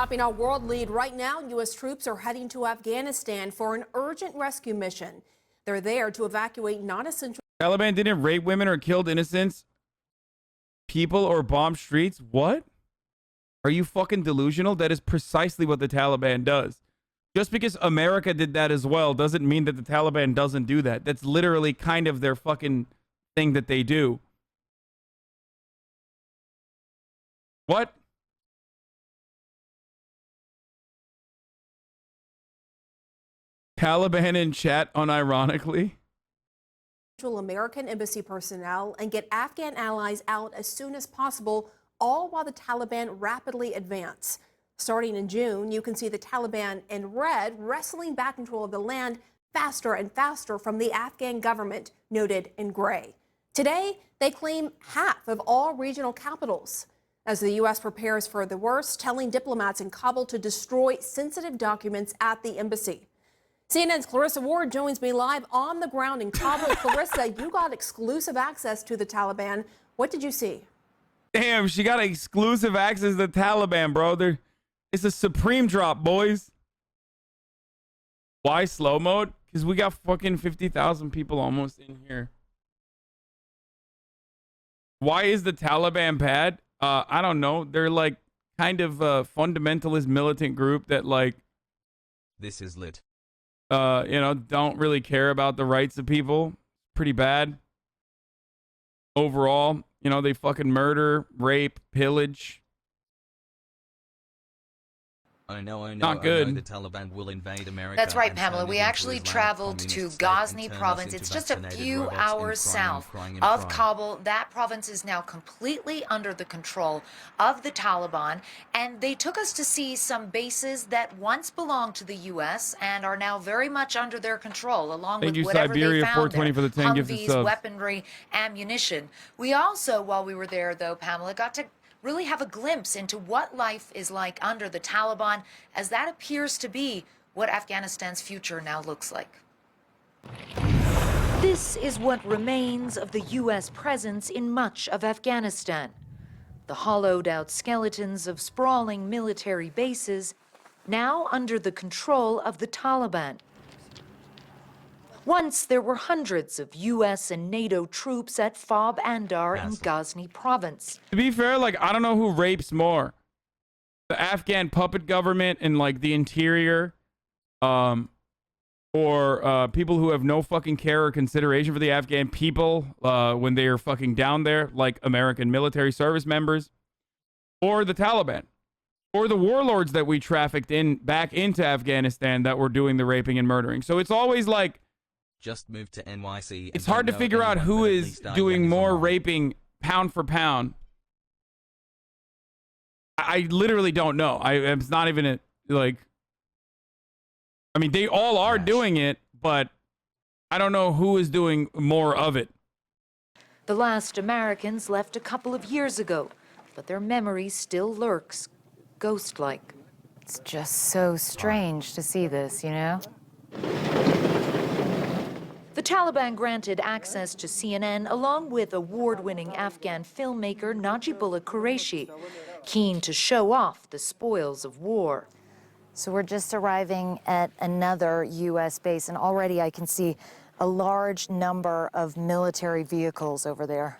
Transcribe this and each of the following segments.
Topping our world lead right now, U.S. troops are heading to Afghanistan for an urgent rescue mission. They're there to evacuate non-essential. Taliban didn't rape women or killed innocent people or bomb streets. What? Are you fucking delusional? That is precisely what the Taliban does. Just because America did that as well doesn't mean that the Taliban doesn't do that. That's literally kind of their fucking thing that they do. What? Taliban in chat unironically. American embassy personnel and get Afghan allies out as soon as possible, all while the Taliban rapidly advance. Starting in June, you can see the Taliban in red wrestling back control of the land faster and faster from the Afghan government, noted in gray. Today, they claim half of all regional capitals. As the U.S. prepares for the worst, telling diplomats in Kabul to destroy sensitive documents at the embassy. CNN's Clarissa Ward joins me live on the ground in Kabul. Clarissa, you got exclusive access to the Taliban. What did you see? Damn, she got exclusive access to the Taliban, bro. It's a supreme drop, boys. Why slow mode? Because we got fucking 50,000 people almost in here. Why is the Taliban bad? I don't know. They're like kind of a fundamentalist militant group that like... This is lit. You know, don't really care about the rights of people. Pretty bad. Overall, you know, they fucking murder, rape, pillage. I know. Not good. I know the Taliban will invade America. That's right, Pamela. We actually traveled to Ghazni province. It's just a few hours south of Kabul. That province is now completely under the control of the Taliban, and they took us to see some bases that once belonged to the U.S. and are now very much under their control, along with whatever Siberia, they found 420 there, for the 10 gifted Humvees, subs. weaponry, ammunition. We also, while we were there, though, Pamela, got to really have a glimpse into what life is like under the Taliban, as that appears to be what Afghanistan's future now looks like. This is what remains of the U.S. presence in much of Afghanistan. The hollowed-out skeletons of sprawling military bases, now under the control of the Taliban. Once there were hundreds of U.S. and NATO troops at Fob Andar in Ghazni province. To be fair, like, I don't know who rapes more. The Afghan puppet government and, like, the interior, or people who have no fucking care or consideration for the Afghan people when they are fucking down there, like American military service members, or the Taliban, or the warlords that we trafficked back into Afghanistan that were doing the raping and murdering. So it's always like, just moved to NYC. It's hard to figure out who is doing more raping pound for pound. I literally don't know. It's not even like... I mean, they all are doing it, but I don't know who is doing more of it. The last Americans left a couple of years ago, but their memory still lurks, ghost-like. It's just so strange to see this, you know? The Taliban granted access to CNN along with award-winning Afghan filmmaker Najibullah Qureshi, keen to show off the spoils of war. So we're just arriving at another U.S. base, and already I can see a large number of military vehicles over there.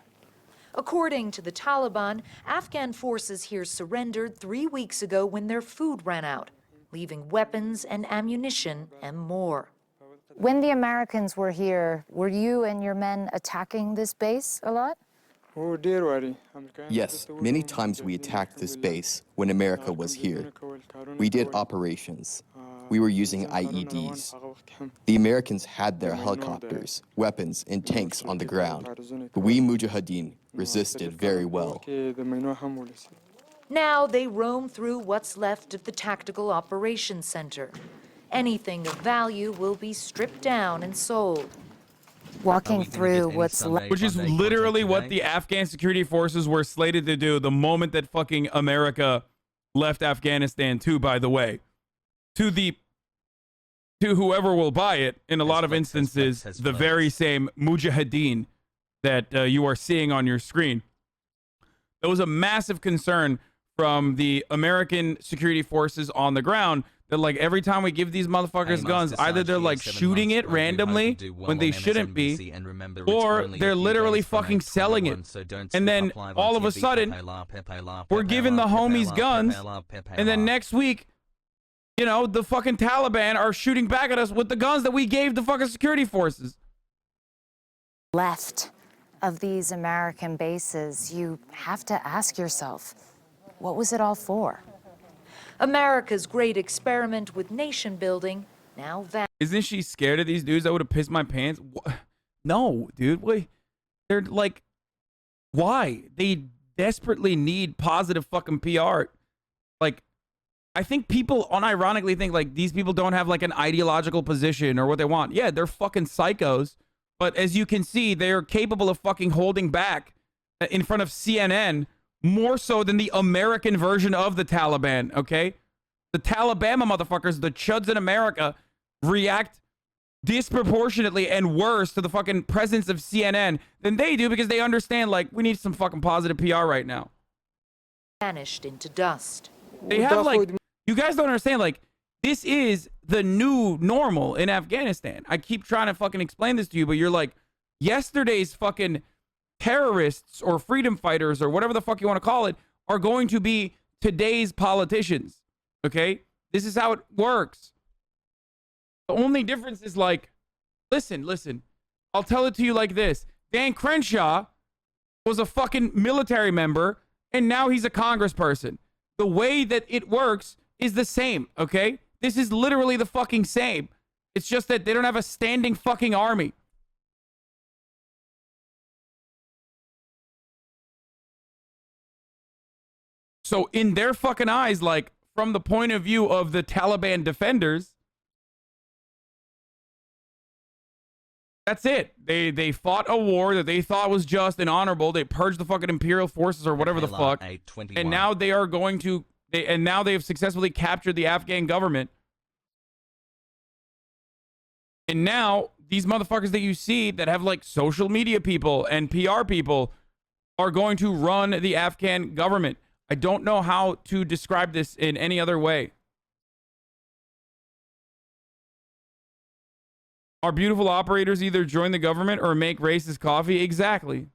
According to the Taliban, Afghan forces here surrendered 3 weeks ago when their food ran out, leaving weapons and ammunition and more. When the Americans were here, were you and your men attacking this base a lot? Yes, many times we attacked this base when America was here. We did operations. We were using IEDs. The Americans had their helicopters, weapons, and tanks on the ground. But we Mujahideen resisted very well. Now they roam through what's left of the Tactical Operations Center. Anything of value will be stripped down and sold. Walking through what's left. Which is literally what the Afghan security forces were slated to do the moment that fucking America left Afghanistan too, by the way. To whoever will buy it, in a lot of instances, the very same Mujahideen that you are seeing on your screen. There was a massive concern from the American security forces on the ground that like every time we give these motherfuckers guns, either they're like shooting it randomly when they shouldn't be, or they're literally fucking selling it. And then all of a sudden, we're giving the homies guns, and then next week, you know, the fucking Taliban are shooting back at us with the guns that we gave the fucking security forces. Left of these American bases, you have to ask yourself, what was it all for? America's great experiment with nation building now vanished. Isn't she scared of these dudes that would have pissed my pants? No, dude. Wait. They're like, why? They desperately need positive fucking PR. Like, I think people unironically think like these people don't have like an ideological position or what they want. Yeah, they're fucking psychos. But as you can see, they are capable of fucking holding back in front of CNN more so than the American version of the Taliban, okay? The Taliban motherfuckers, the chuds in America, react disproportionately and worse to the fucking presence of CNN than they do because they understand, like, we need some fucking positive PR right now. Vanished into dust. They have, like, you guys don't understand, like, this is the new normal in Afghanistan. I keep trying to fucking explain this to you, but you're like, yesterday's fucking terrorists or freedom fighters or whatever the fuck you want to call it are going to be today's politicians. Okay? This is how it works. The only difference is like, listen. I'll tell it to you like this. Dan Crenshaw was a fucking military member and now he's a congressperson. The way that it works is the same, okay? This is literally the fucking same. It's just that they don't have a standing fucking army. So in their fucking eyes, like, from the point of view of the Taliban defenders, that's it. They fought a war that they thought was just and honorable. They purged the fucking imperial forces or whatever the fuck. And now they are going to... and now they have successfully captured the Afghan government. And now these motherfuckers that you see that have like social media people and PR people are going to run the Afghan government. I don't know how to describe this in any other way. Our beautiful operators either join the government or make racist coffee? Exactly.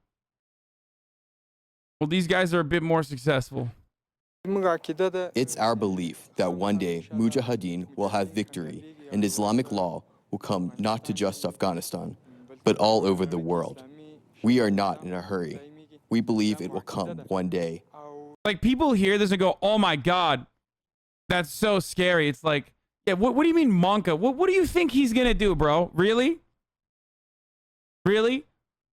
Well, these guys are a bit more successful. It's our belief that one day Mujahideen will have victory and Islamic law will come not to just Afghanistan, but all over the world. We are not in a hurry. We believe it will come one day. Like, people hear this and go, oh my God, that's so scary. It's like, yeah, what do you mean, Monka? What do you think he's going to do, bro? Really? Really?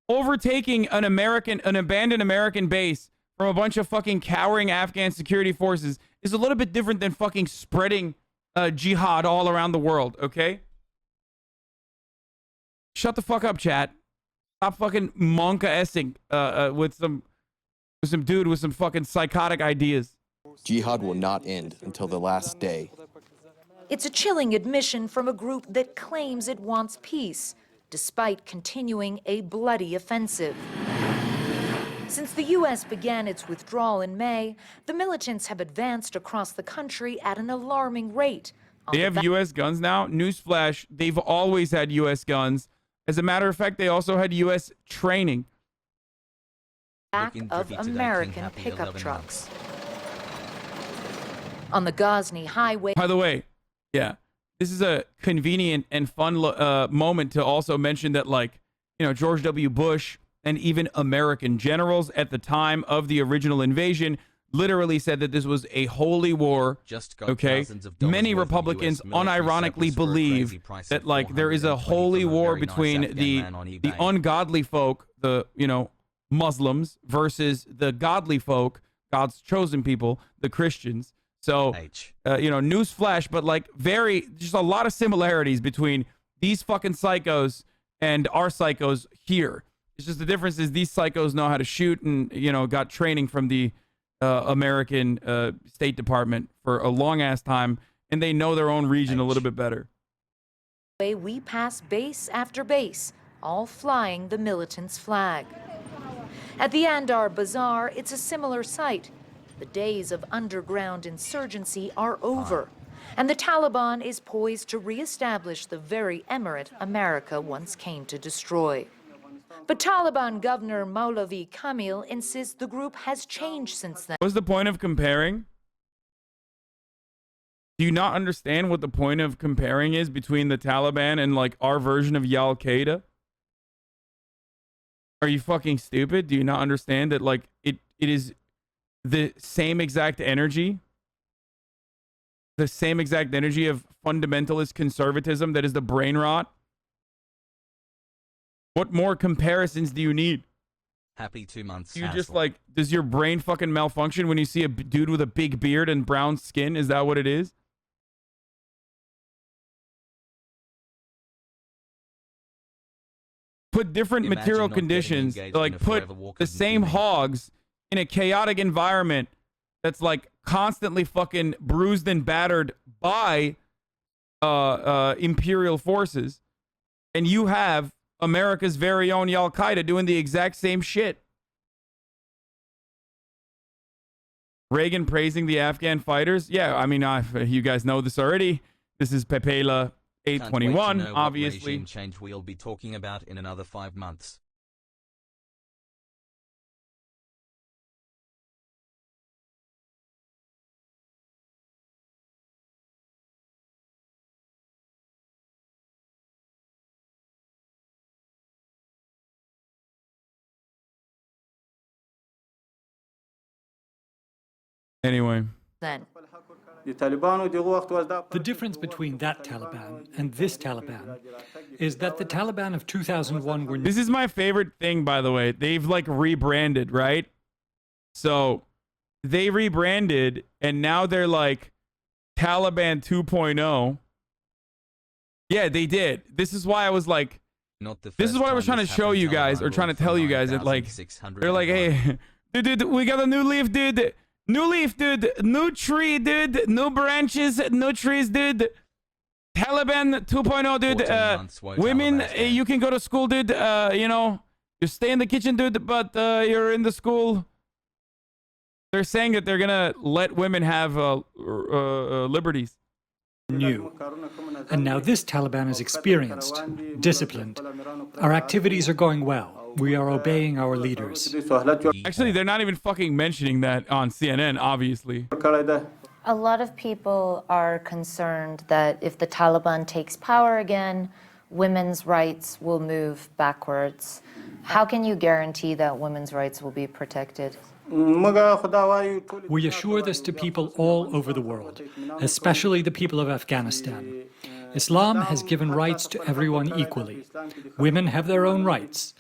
Overtaking an abandoned American base from a bunch of fucking cowering Afghan security forces is a little bit different than fucking spreading jihad all around the world, okay? Shut the fuck up, chat. Stop fucking Monka-essing with some dude with some fucking psychotic ideas. Jihad will not end until the last day. It's a chilling admission from a group that claims it wants peace, despite continuing a bloody offensive. Since the U.S. began its withdrawal in May, the militants have advanced across the country at an alarming rate. They have U.S. guns now? Newsflash, they've always had U.S. guns. As a matter of fact, they also had U.S. training. Back of American pickup trucks. On the Ghazni highway. By the way, yeah, this is a convenient and fun moment to also mention that, like, you know, George W. Bush and even American generals at the time of the original invasion literally said that this was a holy war. Okay, many Republicans unironically believe that, like, there is a holy war between the ungodly folk, the, you know, Muslims, versus the godly folk, God's chosen people, the Christians. So, you know, newsflash, but like just a lot of similarities between these fucking psychos and our psychos here. It's just the difference is these psychos know how to shoot and, you know, got training from the American State Department for a long ass time, and they know their own region a little bit better. We pass base after base, all flying the militants' flag. At the Andar Bazaar, it's a similar sight. The days of underground insurgency are over, and the Taliban is poised to reestablish the very emirate America once came to destroy. But Taliban Governor Maulavi Kamil insists the group has changed since then. What's the point of comparing? Do you not understand what the point of comparing is between the Taliban and like our version of Al Qaeda? Are you fucking stupid? Do you not understand that like it is the same exact energy? The same exact energy of fundamentalist conservatism that is the brain rot? What more comparisons do you need? Happy 2 months. You just like, does your brain fucking malfunction when you see a dude with a big beard and brown skin? Is that what it is? Put different Imagine material not getting conditions, engaged in like a put forever walk the of same doom. hogs in a chaotic environment that's like constantly fucking bruised and battered by imperial forces, and you have America's very own Al Qaeda doing the exact same shit. Reagan praising the Afghan fighters. Yeah, I mean, you guys know this already. This is Pepela Can't wait to 821, know what obviously. regime change we'll be talking about in another 5 months. Anyway. Then. The difference between that Taliban and this Taliban is that the Taliban of 2001 were... This is my favorite thing, by the way. They've like rebranded, right? So they rebranded and now they're like Taliban 2.0. Yeah, they did. This is why I was like, Not the this is first what I was time trying to this show happened. you guys, Taliban or trying to ruled tell from you guys that like, 9600 they're like, hey, dude, we got a new leaf, dude. New leaf, dude. New tree, dude. New branches, new trees, dude. Taliban 2.0, dude. 14 months, woe Women, Taliban stand. you can go to school, dude. You know, you stay in the kitchen, dude, but you're in the school. They're saying that they're gonna let women have liberties. new. And now this Taliban is experienced, disciplined. Our activities are going well. We are obeying our leaders. Actually, they're not even fucking mentioning that on CNN, obviously. A lot of people are concerned that if the Taliban takes power again, women's rights will move backwards. How can you guarantee that women's rights will be protected? We assure this to people all over the world, especially the people of Afghanistan. Islam has given rights to everyone equally. Women have their own rights.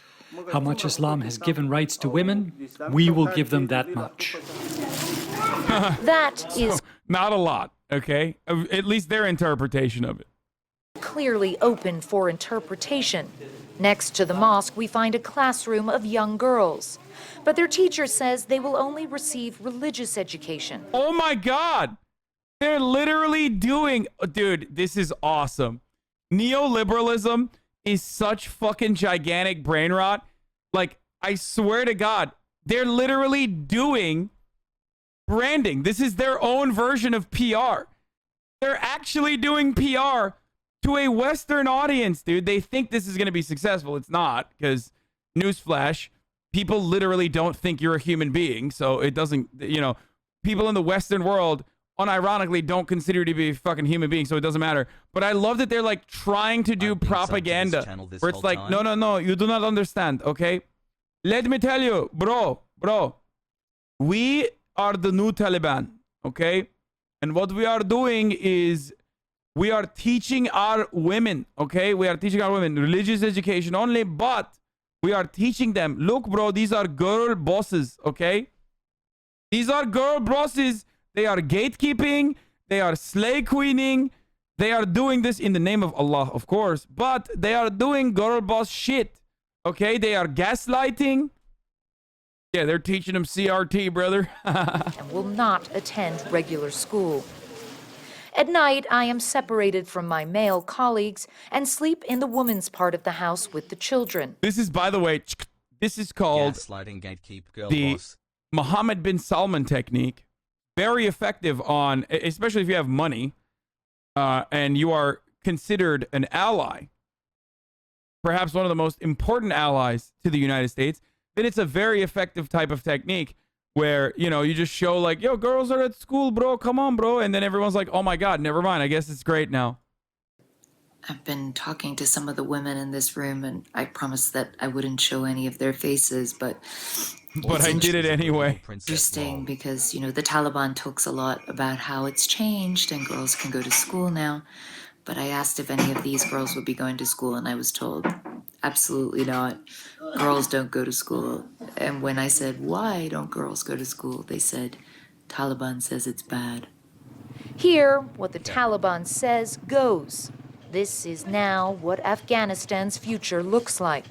How much Islam has given rights to women, we will give them that much. That is Not a lot, okay? At least their interpretation of it. clearly open for interpretation. Next to the mosque, we find a classroom of young girls. But their teacher says they will only receive religious education. Oh my God. They're literally doing, dude, this is awesome. Neoliberalism is such fucking gigantic brain rot. Like, I swear to God, they're literally doing branding. This is their own version of PR. They're actually doing PR to a Western audience, dude. They think this is going to be successful. It's not, because newsflash, people literally don't think you're a human being. So it doesn't, you know, people in the Western world unironically don't consider you to be a fucking human being. So it doesn't matter. But I love that they're like trying to do I've been subbed to this propaganda channel this where it's whole like, time. no, you do not understand. Okay. Let me tell you, bro, we are the new Taliban. Okay. And what we are doing is we are teaching our women, okay? We are teaching our women religious education only, but we are teaching them, look, bro, these are girl bosses, okay? These are girl bosses. They are gatekeeping. They are slay queening. They are doing this in the name of Allah, of course, but they are doing girl boss shit, okay? They are gaslighting. Yeah, they're teaching them CRT, brother. And will not attend regular school. At night, I am separated from my male colleagues and sleep in the woman's part of the house with the children. This is, by the way, this is called Gaslighting gatekeep girl the boss. Mohammed bin Salman technique. very effective on, especially if you have money and you are considered an ally, perhaps one of the most important allies to the United States, then it's a very effective type of technique where, you know, you just show like, yo, girls are at school, bro. Come on, bro. And then everyone's like, oh my God, never mind. I guess it's great now. I've been talking to some of the women in this room, and I promised that I wouldn't show any of their faces, but I did it anyway. Interesting because, you know, the Taliban talks a lot about how it's changed and girls can go to school now. But I asked if any of these girls would be going to school, and I was told, absolutely not. Girls don't go to school. And when I said, why don't girls go to school? They said, Taliban says it's bad. Here, what the Taliban says goes. This is now what Afghanistan's future looks like.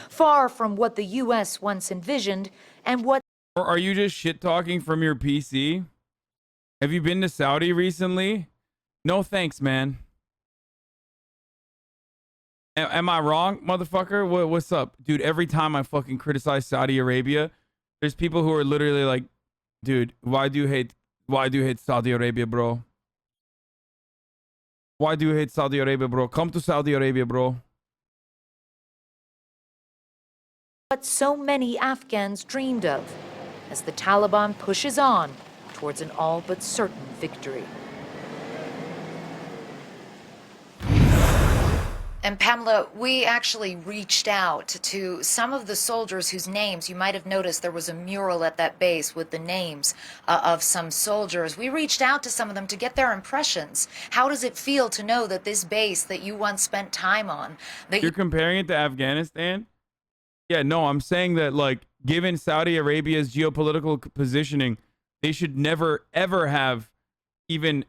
Far from what the U.S. once envisioned and what... Or are you just shit-talking from your PC? Have you been to Saudi recently? No thanks, man. Am I wrong, motherfucker? What's up? Dude, every time I fucking criticize Saudi Arabia, there's people who are literally like, dude, why do you hate Saudi Arabia, bro? Why do you hate Saudi Arabia, bro? Come to Saudi Arabia, bro. What so many Afghans dreamed of as the Taliban pushes on towards an all but certain victory. And Pamela, we actually reached out to some of the soldiers whose names, you might have noticed there was a mural at that base with the names of some soldiers. We reached out to some of them to get their impressions. How does it feel to know that this base that you once spent time on... You're comparing it to Afghanistan? Yeah, no, I'm saying that, like, given Saudi Arabia's geopolitical positioning, they should never, ever have even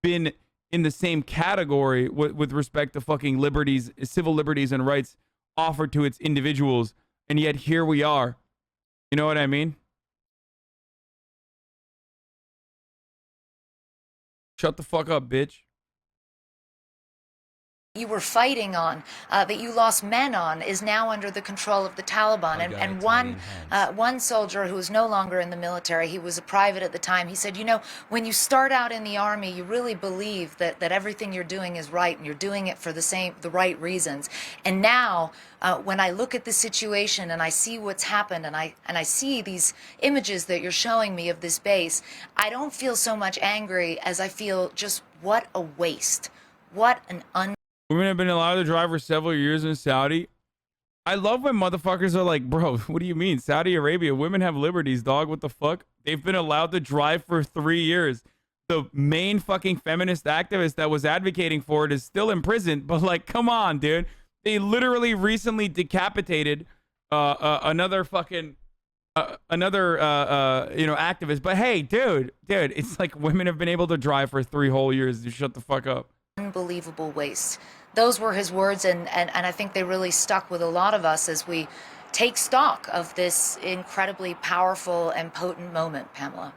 been in the same category with respect to fucking liberties, civil liberties and rights offered to its individuals. And yet here we are. You know what I mean? Shut the fuck up, bitch. You were fighting on, that you lost men on, is now under the control of the Taliban. And one soldier who is no longer in the military, he was a private at the time, he said, you know, when you start out in the army, you really believe that everything you're doing is right and you're doing it for the right reasons. And now, when I look at the situation and I see what's happened and I see these images that you're showing me of this base, I don't feel so much angry as I feel just what a waste. What an Women have been allowed to drive for several years in Saudi. I love when motherfuckers are like, bro, what do you mean? Saudi Arabia, women have liberties, dog. What the fuck? They've been allowed to drive for 3 years. The main fucking feminist activist that was advocating for it is still in prison. But like, come on, dude. They literally recently decapitated another fucking activist. But hey, dude, it's like women have been able to drive for 3 whole years. You shut the fuck up. Unbelievable waste. Those were his words, and I think they really stuck with a lot of us as we take stock of this incredibly powerful and potent moment, Pamela.